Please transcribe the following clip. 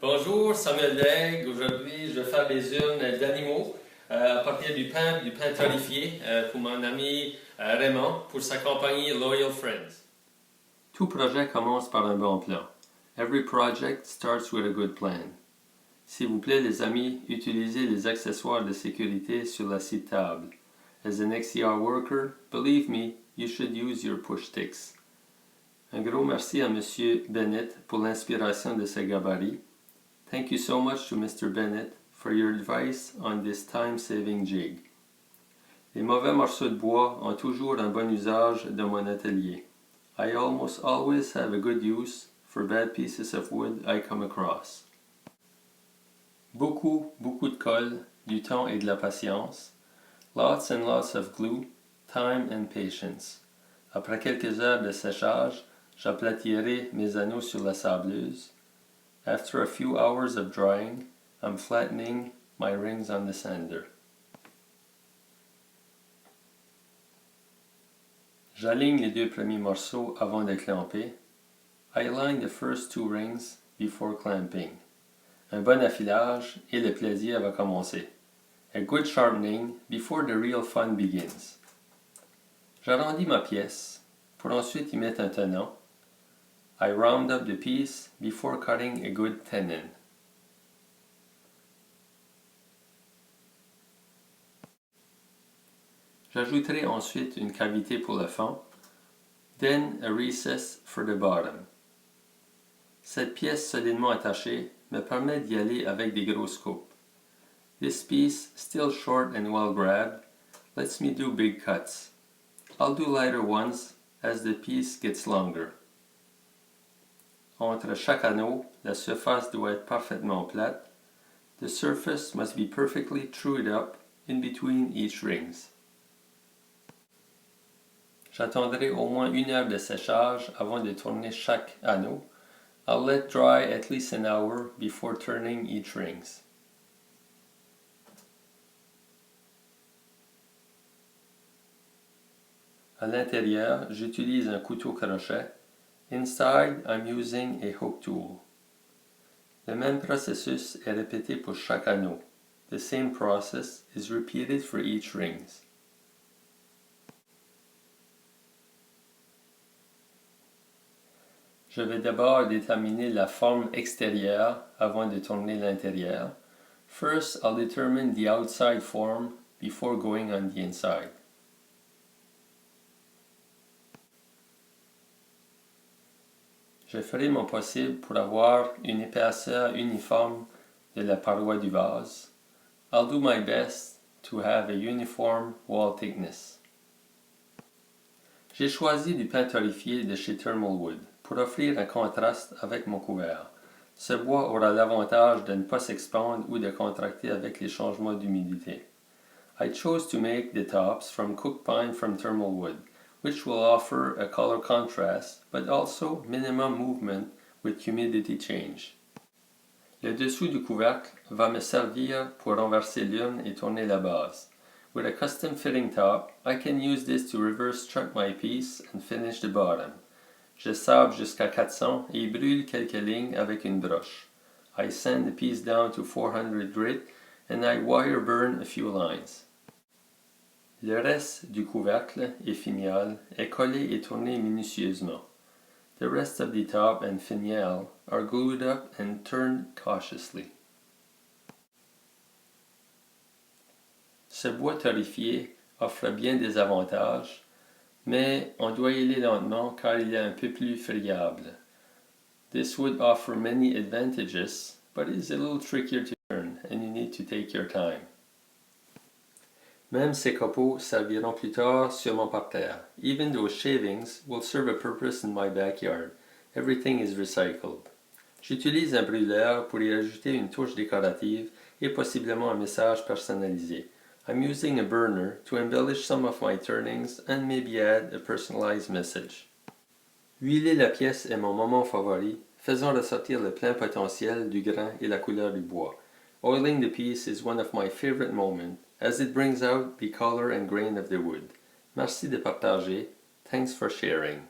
Bonjour, Samuel Daigle. Aujourd'hui, je vais faire des urnes d'animaux à partir du pain torréfié pour mon ami Raymond pour sa compagnie Loyal Friends. Tout projet commence par un bon plan. Every project starts with a good plan. S'il vous plaît, les amis, utilisez les accessoires de sécurité sur la scie de table. As an XCR worker, believe me, you should use your push sticks. Un gros merci à Monsieur Bennett pour l'inspiration de ce gabarit. Thank you so much to Mr. Bennett for your advice on this time-saving jig. Les mauvais morceaux de bois ont toujours un bon usage dans mon atelier. I almost always have a good use for bad pieces of wood I come across. Beaucoup de colle, du temps et de la patience. Lots and lots of glue, time and patience. Après quelques heures de séchage, j'aplatirai mes anneaux sur la sableuse. After a few hours of drying, I'm flattening my rings on the sander. J'aligne les deux premiers morceaux avant de clamper. I line the first two rings before clamping. Un bon affilage et le plaisir va commencer. A good sharpening before the real fun begins. J'arrondis ma pièce pour ensuite y mettre un tenant. I round up the piece before cutting a good tenon. J'ajouterai ensuite une cavité pour le fond, then a recess for the bottom. Cette pièce solidement attachée me permet d'y aller avec des gros scopes. This piece, still short and well grabbed, lets me do big cuts. I'll do lighter ones as the piece gets longer. Entre chaque anneau, la surface doit être parfaitement plate. The surface must be perfectly trued up in between each rings. J'attendrai au moins 1 heure de séchage avant de tourner chaque anneau. I'll let dry at least an hour before turning each rings. À l'intérieur, j'utilise un couteau crochet. Inside, I'm using a hook tool. Le même processus est répété pour chaque anneau. The same process is repeated for each rings. Je vais d'abord déterminer la forme extérieure avant de tourner l'intérieur. First, I'll determine the outside form before going on the inside. Je ferai mon possible pour avoir une épaisseur uniforme de la paroi du vase. I'll do my best to have a uniform wall thickness. J'ai choisi du pain torréfié de chez Thermal Wood pour offrir un contraste avec mon couvert. Ce bois aura l'avantage de ne pas s'expandre ou de contracter avec les changements d'humidité. I chose to make the tops from cooked pine from Thermal Wood, which will offer a color contrast, but also minimum movement with humidity change. Le dessous du couvercle va me servir pour renverser l'urne et tourner la base. With a custom fitting top, I can use this to reverse chuck my piece and finish the bottom. Je sabre jusqu'à 400 et brûle quelques lignes avec une broche. I sand the piece down to 400 grit and I wire burn a few lines. Le reste du couvercle et finiale est collé et tourné minutieusement. The rest of the top and finiale are glued up and turned cautiously. Ce bois torréfié offre bien des avantages, mais on doit y aller lentement car il est un peu plus friable. This would offer many advantages, but it is a little trickier to turn and you need to take your time. Même ces copeaux serviront plus tard sur mon parterre. Even those shavings will serve a purpose in my backyard. Everything is recycled. J'utilise un brûleur pour y ajouter une touche décorative et possiblement un message personnalisé. I'm using a burner to embellish some of my turnings and maybe add a personalized message. Huiler la pièce est mon moment favori, faisant ressortir le plein potentiel du grain et la couleur du bois. Oiling the piece is one of my favorite moments, as it brings out the color and grain of the wood. Merci de partager. Thanks for sharing.